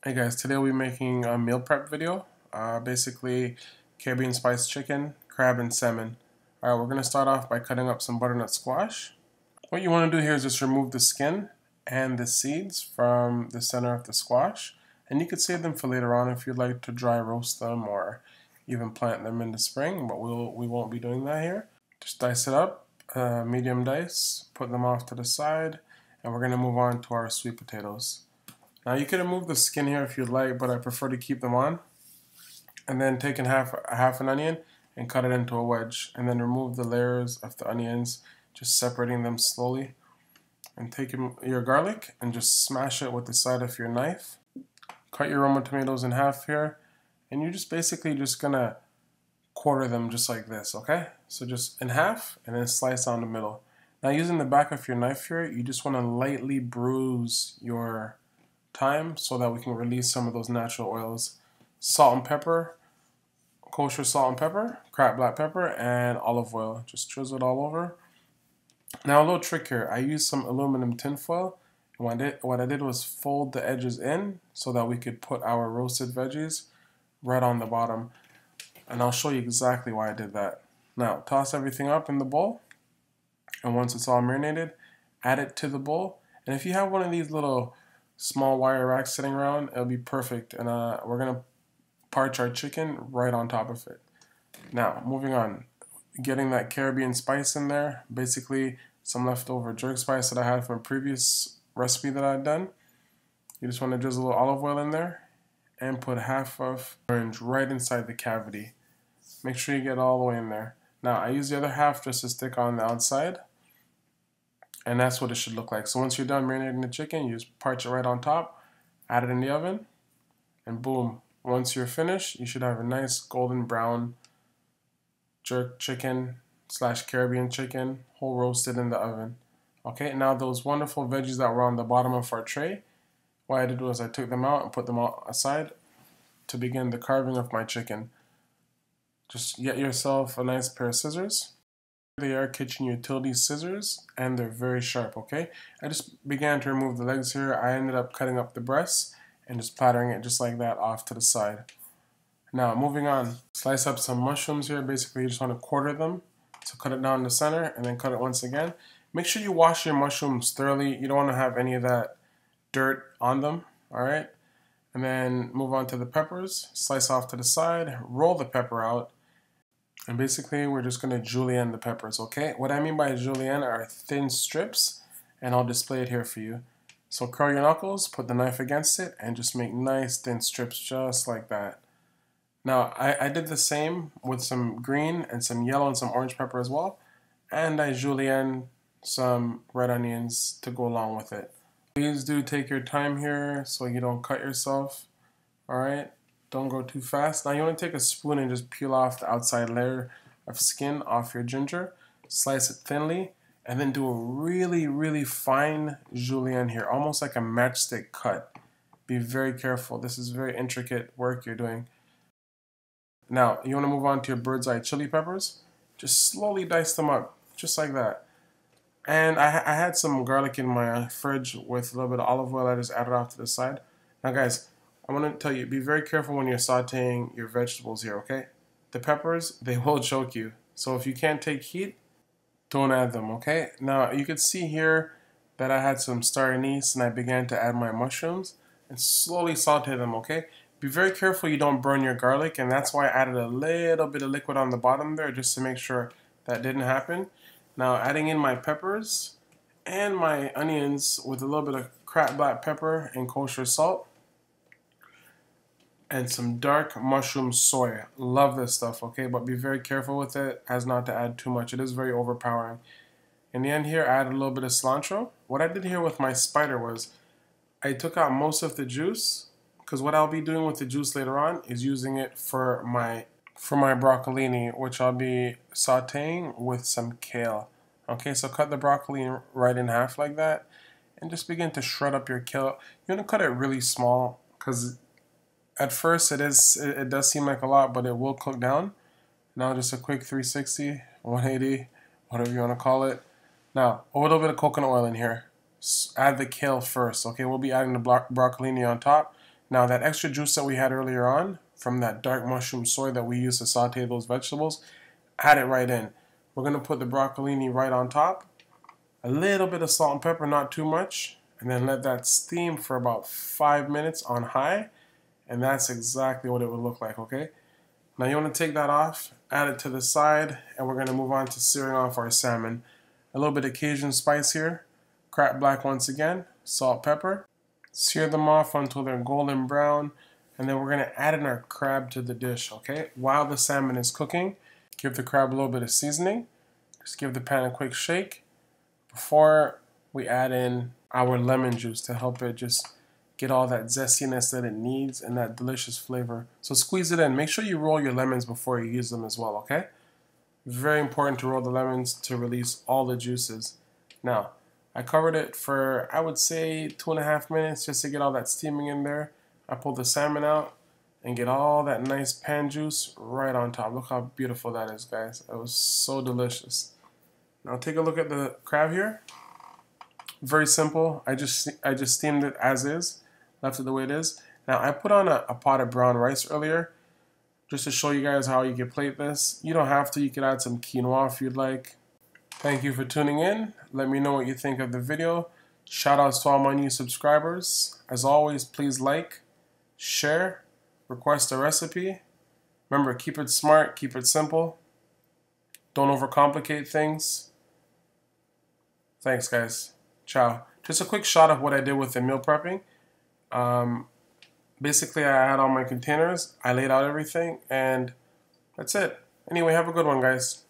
Hey guys, today we'll be making a meal prep video. Basically, Caribbean spiced chicken, crab, and salmon. Alright, we're going to start off by cutting up some butternut squash. What you want to do here is just remove the skin and the seeds from the center of the squash. And you could save them for later on if you'd like to dry roast them or even plant them in the spring, but we won't be doing that here. Just dice it up, medium dice, put them off to the side, and we're going to move on to our sweet potatoes. Now you can remove the skin here if you'd like, but I prefer to keep them on. And then take in half an onion and cut it into a wedge. And then remove the layers of the onions, just separating them slowly. And take your garlic and just smash it with the side of your knife. Cut your Roma tomatoes in half here. And you're just basically just gonna quarter them just like this, okay? So just in half and then slice down the middle. Now using the back of your knife here, you just wanna lightly bruise your thyme so that we can release some of those natural oils. Salt and pepper, kosher salt and pepper, cracked black pepper, and olive oil. Just drizzle it all over. Now a little trick here. I used some aluminum tin foil. And what I did was fold the edges in so that we could put our roasted veggies right on the bottom. And I'll show you exactly why I did that. Now toss everything up in the bowl. And once it's all marinated, add it to the bowl. And if you have one of these little small wire racks sitting around, it'll be perfect. And we're gonna parch our chicken right on top of it. Now moving on, getting that Caribbean spice in there, basically some leftover jerk spice that I had from a previous recipe that I'd done. You just want to drizzle a little olive oil in there and put half of orange right inside the cavity. Make sure you get all the way in there. Now I use the other half just to stick on the outside. And that's what it should look like. So once you're done marinating the chicken, you just parch it right on top, add it in the oven, and boom. Once you're finished, you should have a nice golden brown jerk chicken / Caribbean chicken, whole roasted in the oven. Okay, now those wonderful veggies that were on the bottom of our tray, what I did was I took them out and put them aside to begin the carving of my chicken. Just get yourself a nice pair of scissors. They are kitchen utility scissors and they're very sharp, okay? I just began to remove the legs here. I ended up cutting up the breasts and just plattering it just like that off to the side. Now moving on, slice up some mushrooms here. Basically you just want to quarter them. So cut it down the center and then cut it once again. Make sure you wash your mushrooms thoroughly. You don't want to have any of that dirt on them, alright? And then move on to the peppers. Slice off to the side, roll the pepper out. And basically, we're just going to julienne the peppers, okay? What I mean by julienne are thin strips, and I'll display it here for you. So curl your knuckles, put the knife against it, and just make nice thin strips just like that. Now, I did the same with some green and some yellow and some orange pepper as well. And I julienne some red onions to go along with it. Please do take your time here so you don't cut yourself, alright? Don't go too fast. Now you want to take a spoon and just peel off the outside layer of skin off your ginger. Slice it thinly and then do a really fine julienne here, almost like a matchstick cut. Be very careful. This is very intricate work you're doing. Now you want to move on to your bird's eye chili peppers. Just slowly dice them up, just like that. And I had some garlic in my fridge with a little bit of olive oil. I just added off to the side. Now guys, I want to tell you, be very careful when you're sauteing your vegetables here, okay? The peppers, they will choke you. So if you can't take heat, don't add them, okay? Now, you can see here that I had some star anise and I began to add my mushrooms and slowly saute them, okay? Be very careful you don't burn your garlic, and that's why I added a little bit of liquid on the bottom there just to make sure that didn't happen. Now, adding in my peppers and my onions with a little bit of cracked black pepper and kosher salt. And some dark mushroom soy. Love this stuff, okay? But be very careful with it as not to add too much. It is very overpowering. In the end here, I added a little bit of cilantro. What I did here with my spider was I took out most of the juice, because what I'll be doing with the juice later on is using it for my broccolini, which I'll be sauteing with some kale. Okay, so cut the broccoli right in half like that and just begin to shred up your kale. You want to cut it really small because at first it does seem like a lot, but it will cook down. Now just a quick 360, 180, whatever you want to call it. Now, a little bit of coconut oil in here. Add the kale first, okay? We'll be adding the broccolini on top. Now that extra juice that we had earlier on from that dark mushroom soy that we used to saute those vegetables, add it right in. We're going to put the broccolini right on top. A little bit of salt and pepper, not too much. And then let that steam for about 5 minutes on high. And that's exactly what it would look like, okay? Now you want to take that off, add it to the side, and we're going to move on to searing off our salmon. A little bit of Cajun spice here, cracked black once again, salt, pepper. Sear them off until they're golden brown, and then we're going to add in our crab to the dish, okay? While the salmon is cooking, give the crab a little bit of seasoning. Just give the pan a quick shake before we add in our lemon juice to help it just get all that zestiness that it needs and that delicious flavor. So squeeze it in. Make sure you roll your lemons before you use them as well, okay? Very important to roll the lemons to release all the juices. Now, I covered it for, I would say, 2.5 minutes just to get all that steaming in there. I pulled the salmon out and get all that nice pan juice right on top. Look how beautiful that is, guys. It was so delicious. Now take a look at the crab here. Very simple. I just steamed it as is. Left it the way it is. Now I put on a pot of brown rice earlier just to show you guys how you can plate this. You don't have to. You can add some quinoa if you'd like. Thank you for tuning in. Let me know what you think of the video. Shout outs to all my new subscribers. As always, please like, share, request a recipe. Remember, keep it smart, keep it simple. Don't overcomplicate things. Thanks, guys. Ciao. Just a quick shot of what I did with the meal prepping. Basically, I had all my containers, I laid out everything, and that's it. Anyway, have a good one, guys.